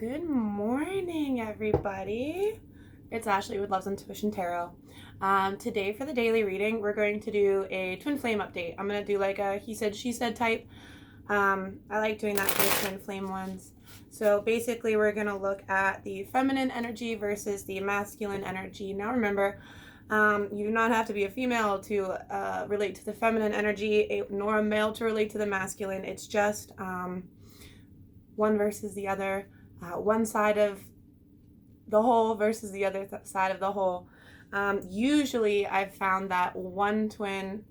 Good morning, everybody. It's Ashley with Love's Intuition Tarot. Today for the daily reading, we're going to do a twin flame update. I'm going to do like a he said, she said type. I like doing that for the twin flame ones. So basically, we're going to look at the feminine energy versus the masculine energy. Now remember, you do not have to be a female to relate to the feminine energy, nor a male to relate to the masculine. It's just one versus the other. One side of the whole versus the other side of the whole. Usually I've found that one twin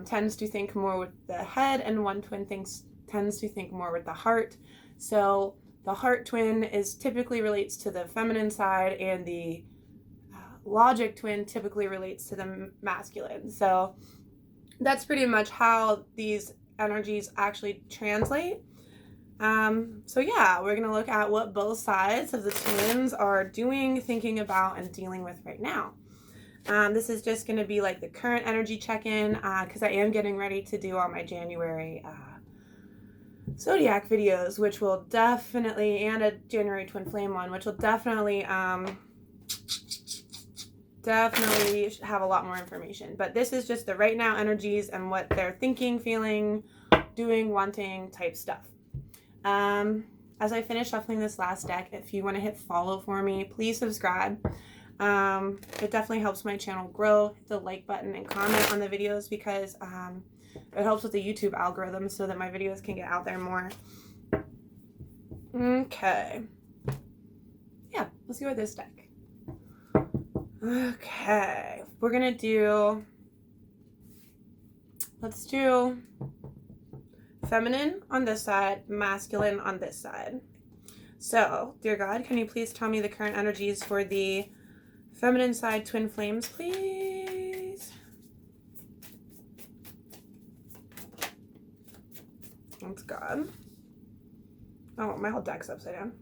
tends to think more with the head and one twin tends to think more with the heart. So the heart twin typically relates to the feminine side, and the logic twin typically relates to the masculine. So that's pretty much how these energies actually translate. So yeah, we're going to look at what both sides of the twins are doing, thinking about, and dealing with right now. This is just going to be like the current energy check-in, because I am getting ready to do all my January zodiac videos, which will definitely, and a January twin flame one, which will definitely have a lot more information. But this is just the right now energies and what they're thinking, feeling, doing, wanting type stuff. As I finish shuffling this last deck, if you want to hit follow for me, please subscribe. It definitely helps my channel grow. Hit the like button and comment on the videos, because it helps with the YouTube algorithm so that my videos can get out there more. Okay. Yeah, let's go with this deck. Okay, we're gonna let's do feminine on this side, masculine on this side. So, dear God, can you please tell me the current energies for the feminine side twin flames, please? That's God. Oh, my whole deck's upside down.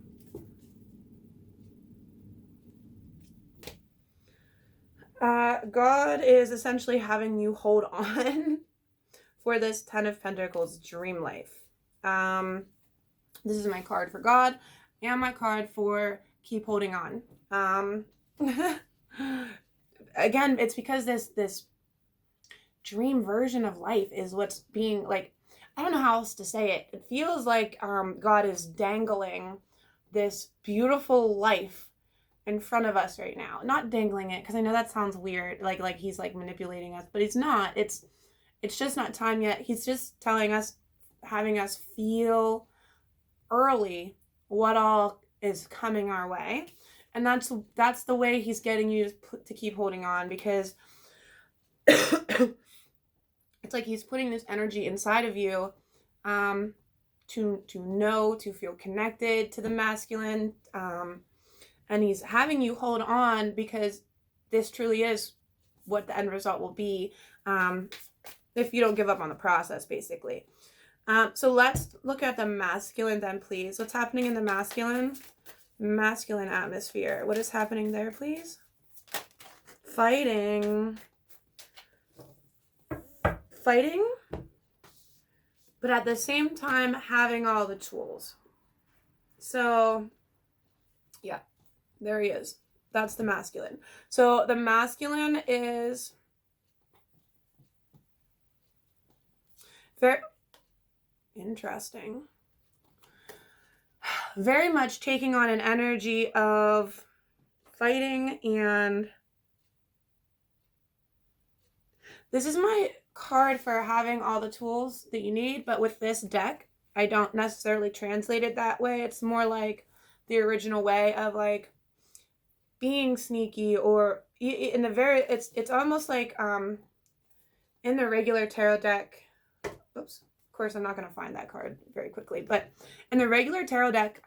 God is essentially having you hold on for this Ten of Pentacles dream life. This is my card for God and my card for keep holding on. Again, it's because this dream version of life is what's being, like, I don't know how else to say it. It feels like God is dangling this beautiful life in front of us right now. Not dangling it, because I know that sounds weird, like he's like manipulating us, but he's not. It's just not time yet. He's just telling us, having us feel early what all is coming our way. And that's the way he's getting you to keep holding on, because it's like he's putting this energy inside of you to know, to feel connected to the masculine. And he's having you hold on because this truly is what the end result will be. If you don't give up on the process, basically. So let's look at the masculine then, please. What's happening in the masculine atmosphere? What is happening there, please? Fighting, but at the same time having all the tools. So, yeah, there he is. That's the masculine. So the masculine is very interesting. Very much taking on an energy of fighting, and this is my card for having all the tools that you need, but with this deck, I don't necessarily translate it that way. It's more like the original way of like being sneaky, or in the it's almost like in the regular tarot deck. Oops. Of course, I'm not going to find that card very quickly, but in the regular tarot deck,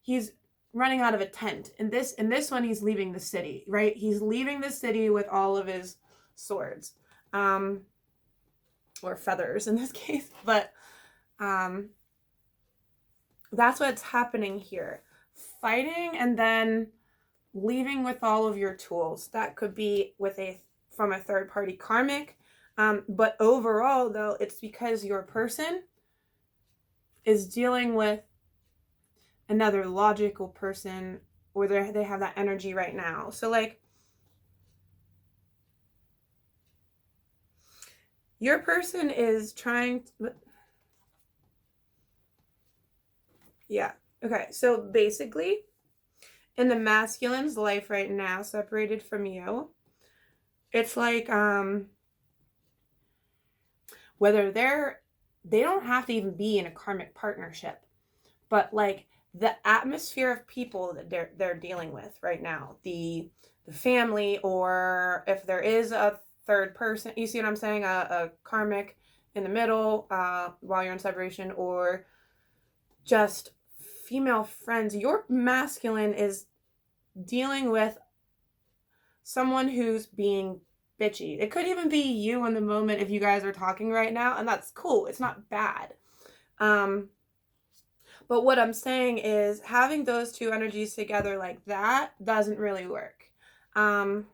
he's running out of a tent. In this one, he's leaving the city, right? He's leaving the city with all of his swords, or feathers in this case, but that's what's happening here. Fighting and then leaving with all of your tools. That could be from a third party karmic. But overall, though, it's because your person is dealing with another logical person, or they have that energy right now. So like, your person is trying to, yeah. Okay, so basically, in the masculine's life right now, separated from you, it's like, whether they don't have to even be in a karmic partnership, but like the atmosphere of people that they're dealing with right now, the family, or if there is a third person, you see what I'm saying, a karmic in the middle, while you're in separation, or just female friends. Your masculine is dealing with someone who's being bitchy. It could even be you in the moment if you guys are talking right now, and that's cool. It's not bad. But what I'm saying is, having those two energies together like that doesn't really work. And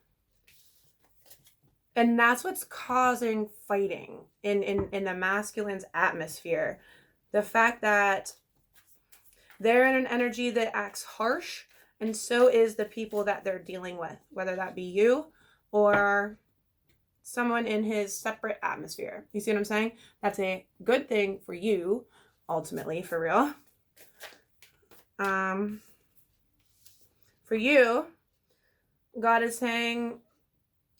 that's what's causing fighting in the masculine's atmosphere. The fact that they're in an energy that acts harsh, and so is the people that they're dealing with, whether that be you or someone in his separate atmosphere. You see what I'm saying? That's a good thing for you, ultimately, for real. For you, God is saying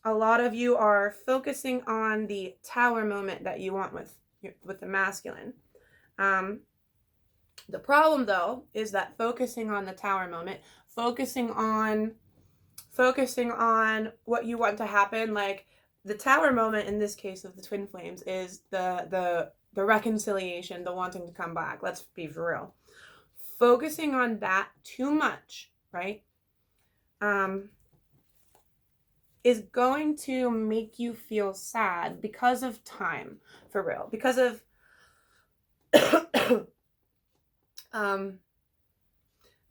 a lot of you are focusing on the tower moment that you want with the masculine. The problem, though, is that focusing on the tower moment, focusing on what you want to happen, like the tower moment in this case of the twin flames is the reconciliation, the wanting to come back. Let's be for real. Focusing on that too much, right, is going to make you feel sad because of time, for real. Because of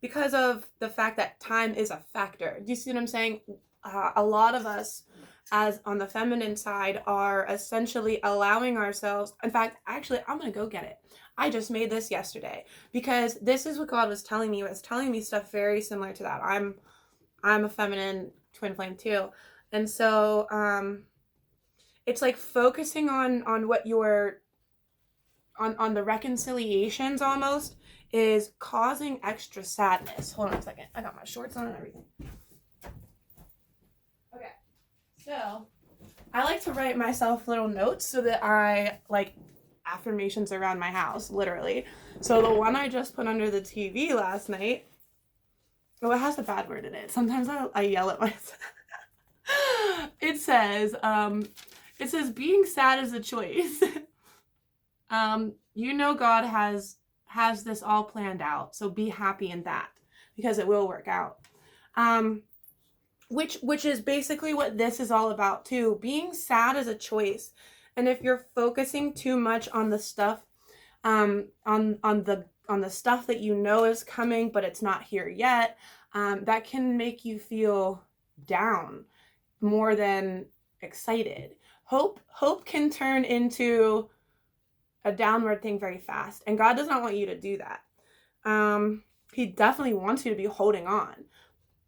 because of the fact that time is a factor. Do you see what I'm saying? A lot of us, as on the feminine side, are essentially allowing ourselves. In fact, actually, I'm gonna go get it. I just made this yesterday because this is what God was telling me. It was telling me stuff very similar to that. I'm a feminine twin flame too, and so it's like focusing on what you're on the reconciliations almost is causing extra sadness. Hold on a second. I got my shorts on and everything. Okay. So I like to write myself little notes so that I like affirmations around my house, literally. So the one I just put under the TV last night, oh, it has a bad word in it. Sometimes I yell at myself. It says being sad is a choice. You know God has this all planned out, so be happy in that because it will work out. Which is basically what this is all about too. Being sad is a choice, and if you're focusing too much on the stuff, on the stuff that you know is coming but it's not here yet, that can make you feel down more than excited. Hope can turn into a downward thing very fast, and God does not want you to do that. He definitely wants you to be holding on,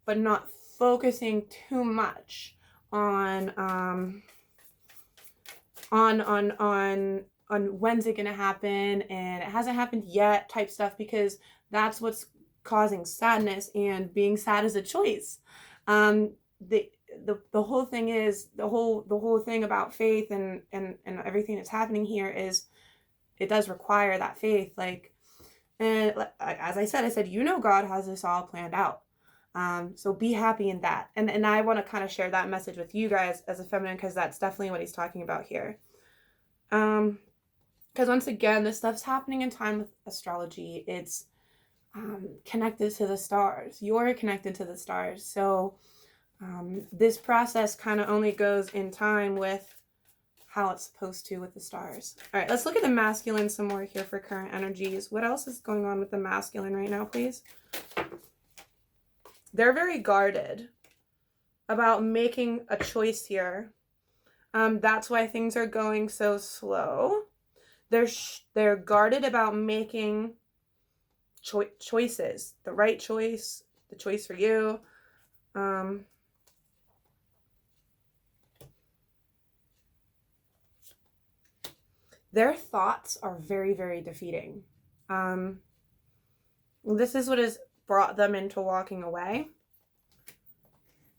but not focusing too much on when's it gonna happen and it hasn't happened yet type stuff, because that's what's causing sadness, and being sad is a choice. The whole thing is the whole thing about faith and everything that's happening here is it does require that faith. Like, and as I said, you know God has this all planned out. So be happy in that. And I want to kind of share that message with you guys as a feminine, because that's definitely what he's talking about here. Because once again, this stuff's happening in time with astrology. It's connected to the stars. You're connected to the stars. So this process kind of only goes in time with how it's supposed to with the stars. All right, let's look at the masculine some more here for current energies. What else is going on with the masculine right now, please? They're very guarded about making a choice here. That's why things are going so slow. They're guarded about making choices, the right choice, the choice for you. Their thoughts are very, very defeating. This is what has brought them into walking away.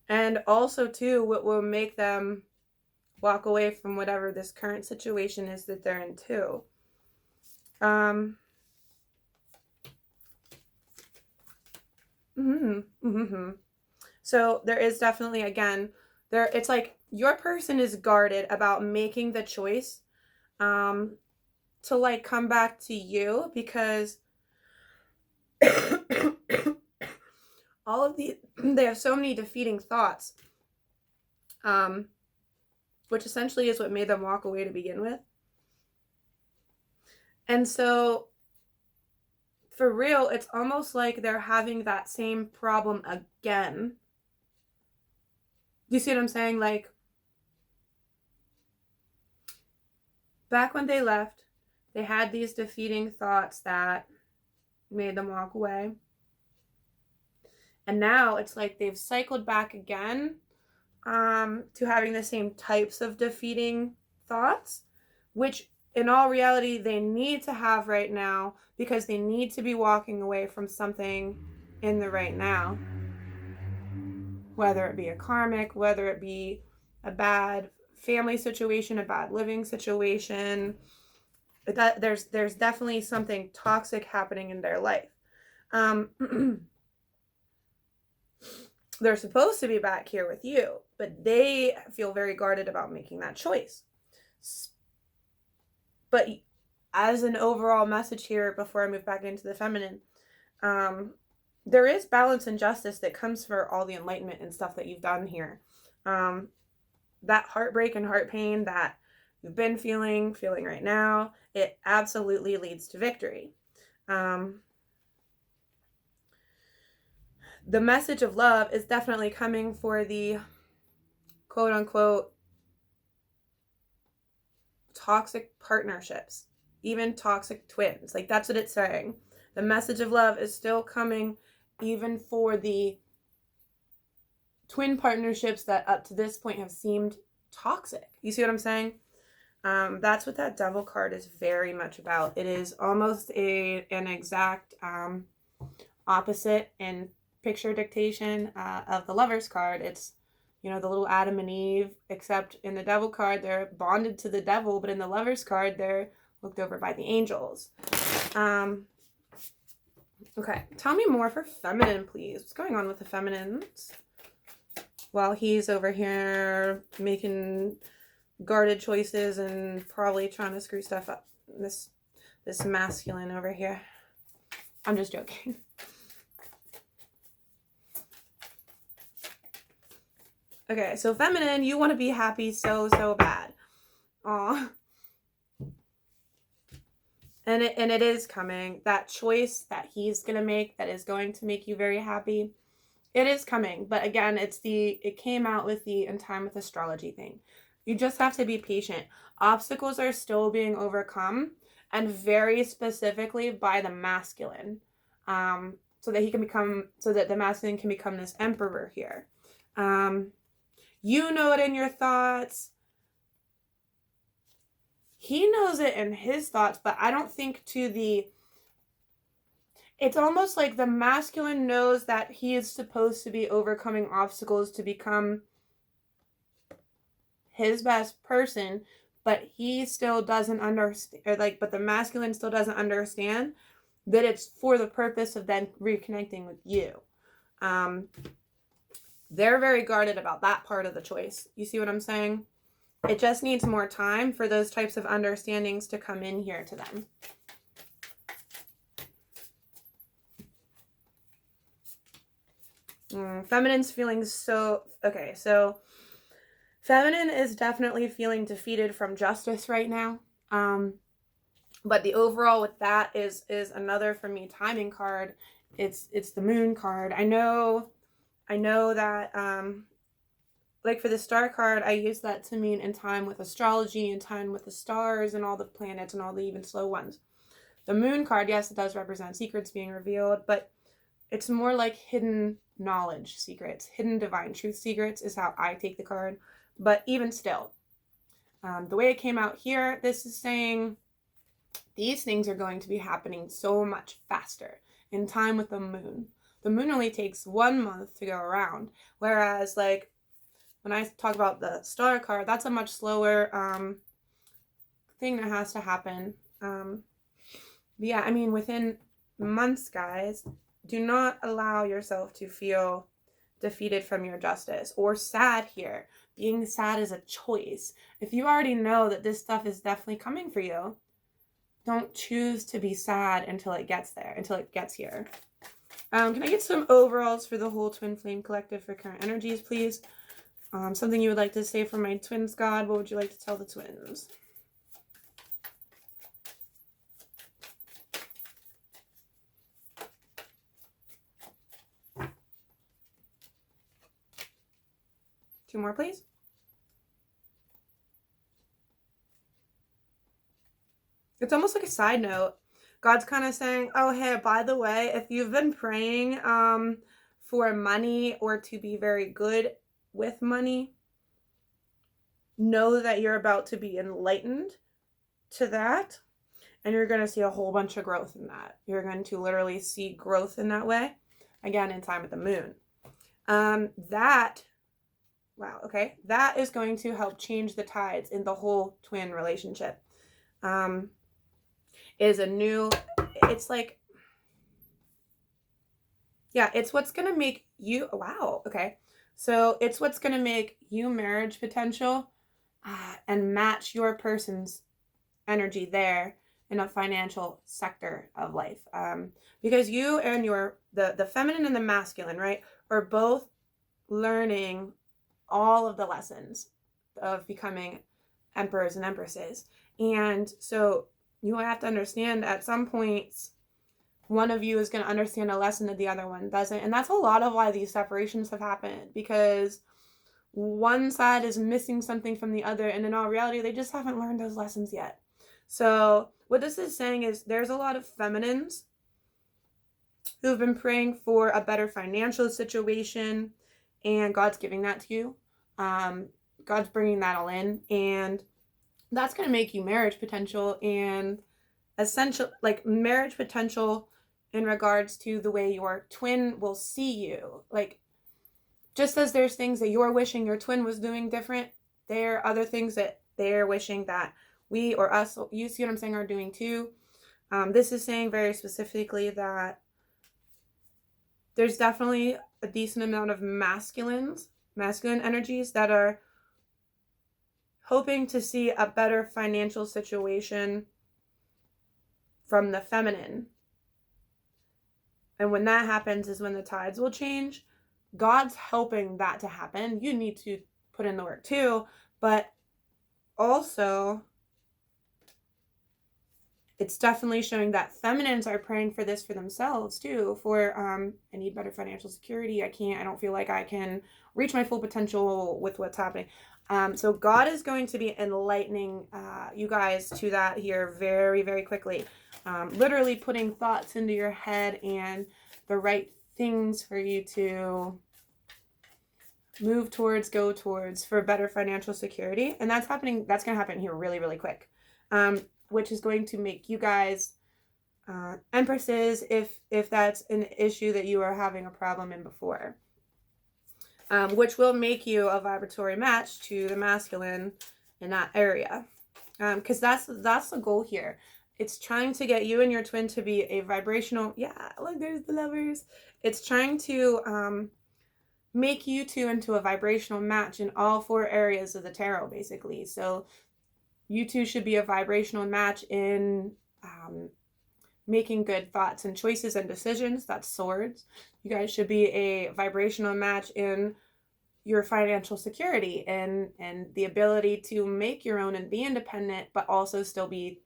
And also, too, what will make them walk away from whatever this current situation is that they're in, too. So there is definitely, again, it's like your person is guarded about making the choice to like come back to you, because all of they have so many defeating thoughts, which essentially is what made them walk away to begin with. And so for real, it's almost like they're having that same problem again. Do you see what I'm saying? Like, back when they left, they had these defeating thoughts that made them walk away. And now it's like they've cycled back again to having the same types of defeating thoughts, which in all reality they need to have right now, because they need to be walking away from something in the right now. Whether it be a karmic, whether it be a bad family situation, a bad living situation, that there's definitely something toxic happening in their life. They're supposed to be back here with you, but they feel very guarded about making that choice. But as an overall message here, before I move back into the feminine, there is balance and justice that comes for all the enlightenment and stuff that you've done here. That heartbreak and heart pain that you've been feeling right now, it absolutely leads to victory. The message of love is definitely coming for the quote unquote toxic partnerships, even toxic twins. Like, that's what it's saying. The message of love is still coming even for the twin partnerships that up to this point have seemed toxic. You see what I'm saying? That's what that Devil card is very much about. It is almost an exact opposite in picture dictation of the Lover's card. It's, you know, the little Adam and Eve, except in the Devil card they're bonded to the devil, but in the Lover's card they're looked over by the angels. Okay, tell me more for feminine, please. What's going on with the feminines while he's over here making guarded choices and probably trying to screw stuff up? This masculine over here. I'm just joking. Okay, so feminine, you want to be happy so bad. Aw. And it is coming. That choice that he's going to make that is going to make you very happy, it is coming. But again, it came out with the in time with astrology thing. You just have to be patient. Obstacles are still being overcome, and very specifically by the masculine. So that the masculine can become this emperor here. You know it in your thoughts. He knows it in his thoughts, but I don't think it's almost like the masculine knows that he is supposed to be overcoming obstacles to become his best person, but he still doesn't understand, but the masculine still doesn't understand that it's for the purpose of then reconnecting with you. They're very guarded about that part of the choice. You see what I'm saying? It just needs more time for those types of understandings to come in here to them. Feminine's feeling so... Okay, so feminine is definitely feeling defeated from justice right now. But the overall with that is another, for me, timing card. It's the moon card. I know that... like for the star card, I use that to mean in time with astrology, in time with the stars and all the planets and all the even slow ones. The moon card, yes, it does represent secrets being revealed, but it's more like hidden knowledge secrets, hidden divine truth secrets is how I take the card. But even still, the way it came out here, this is saying these things are going to be happening so much faster in time with the moon. The moon only takes 1 month to go around, whereas like when I talk about the star card, that's a much slower thing that has to happen. Yeah, I mean, within months, guys, do not allow yourself to feel defeated from your justice or sad here. Being sad is a choice. If you already know that this stuff is definitely coming for you, don't choose to be sad until it gets there, until it gets here. Can I get some overalls for the whole Twin Flame Collective for current energies, please? Something you would like to say for my twins, God? What would you like to tell the twins? Two more, please. It's almost like a side note. God's kind of saying, oh, hey, by the way, if you've been praying for money or to be very good with money, know that you're about to be enlightened to that. And you're going to see a whole bunch of growth in that. You're going to literally see growth in that way. Again, in time with the moon. Wow, okay. That is going to help change the tides in the whole twin relationship. Is a new, it's like, yeah, it's what's going to make you, wow, okay. So it's what's going to make you marriage potential and match your person's energy there in a financial sector of life. Because you and the feminine and the masculine, right, are both learning all of the lessons of becoming emperors and empresses. And so you have to understand at some points, one of you is going to understand a lesson that the other one doesn't. And that's a lot of why these separations have happened, because one side is missing something from the other. And in all reality, they just haven't learned those lessons yet. So what this is saying is there's a lot of feminines who've been praying for a better financial situation, and God's giving that to you. God's bringing that all in, and that's going to make you marriage potential and essential, like marriage potential in regards to the way your twin will see you. Like, just as there's things that you're wishing your twin was doing different, there are other things that they're wishing that we or us, you see what I'm saying, are doing too. This is saying very specifically that there's definitely a decent amount of masculine energies that are hoping to see a better financial situation from the feminine. And when that happens is when the tides will change. God's helping that to happen. You need to put in the work too, but also it's definitely showing that feminines are praying for this for themselves too, for I need better financial security. I don't feel like I can reach my full potential with what's happening. So God is going to be enlightening you guys to that here very, very quickly. Literally putting thoughts into your head and the right things for you to move towards, go towards for better financial security. And that's happening. That's going to happen here really, really quick. Which is going to make you guys empresses if that's an issue that you are having a problem in before. Which will make you a vibratory match to the masculine in that area. Because that's the goal here. It's trying to get you and your twin to be a vibrational, yeah, look, there's the lovers. It's trying to make you two into a vibrational match in all 4 areas of the tarot, basically. So you two should be a vibrational match in making good thoughts and choices and decisions. That's swords. You guys should be a vibrational match in your financial security and the ability to make your own and be independent, but also still be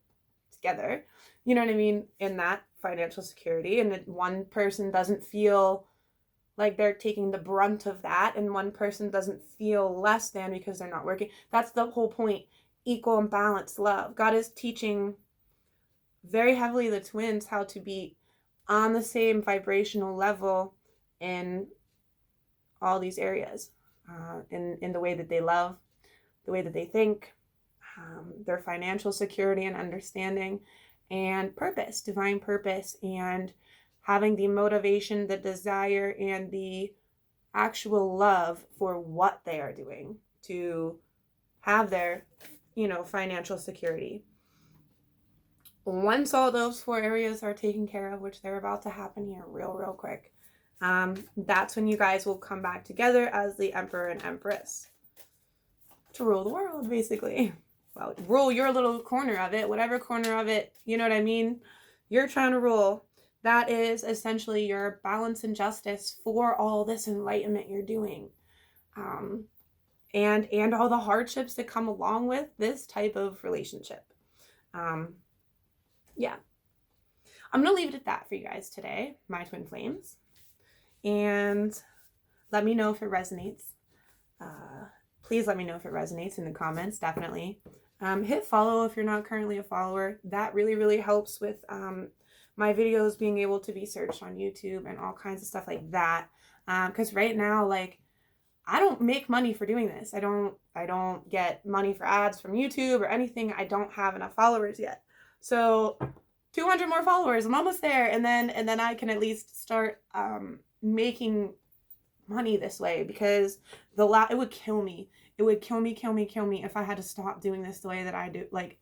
together. You know what I mean? In that financial security. And that one person doesn't feel like they're taking the brunt of that, and one person doesn't feel less than because they're not working. That's the whole point. Equal and balanced love. God is teaching very heavily the twins how to be on the same vibrational level in all these areas, in the way that they love, the way that they think, their financial security and understanding, and purpose, divine purpose, and having the motivation, the desire, and the actual love for what they are doing to have their, financial security. Once all those 4 areas are taken care of, which they're about to happen here real quick, that's when you guys will come back together as the Emperor and Empress to rule the world, basically. Well, rule your little corner of it, whatever corner of it, you know what I mean, you're trying to rule. That is essentially your balance and justice for all this enlightenment you're doing. And all the hardships that come along with this type of relationship. Yeah. I'm going to leave it at that for you guys today, my twin flames. And let me know if it resonates. Please let me know if it resonates in the comments, definitely. Hit follow if you're not currently a follower. That really helps with my videos being able to be searched on YouTube and all kinds of stuff like that. Because right now, like, I don't make money for doing this. I don't get money for ads from YouTube or anything. I don't have enough followers yet. So 200 more followers, I'm almost there, and then I can at least start making money this way, because it would kill me. It would kill me if I had to stop doing this the way that I do, like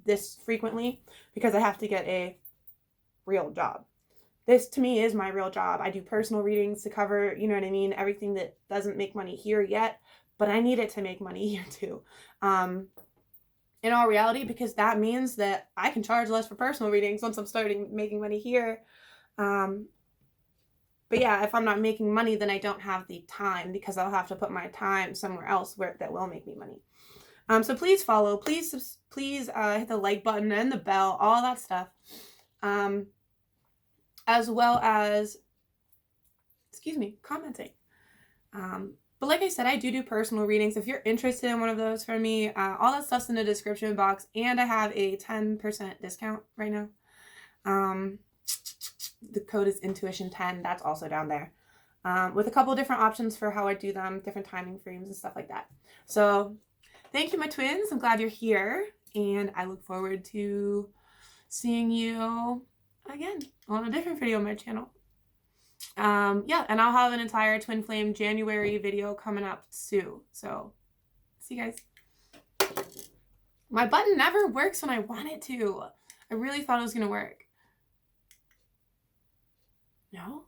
this frequently, because I have to get a real job. This to me is my real job. I do personal readings to cover, you know what I mean, everything that doesn't make money here yet, but I need it to make money here too. In all reality, because that means that I can charge less for personal readings once I'm starting making money here. But yeah, if I'm not making money, then I don't have the time, because I'll have to put my time somewhere else that will make me money. So please follow, please hit the like button and the bell, all that stuff. As well as, commenting. But like I said, I do personal readings. If you're interested in one of those from me, all that stuff's in the description box, and I have a 10% discount right now. The code is Intuition10. That's also down there, with a couple different options for how I do them, different timing frames and stuff like that. So thank you, my twins. I'm glad you're here, and I look forward to seeing you again on a different video on my channel. Yeah, and I'll have an entire Twin Flame January video coming up soon. So see you guys. My button never works when I want it to. I really thought it was gonna work. No?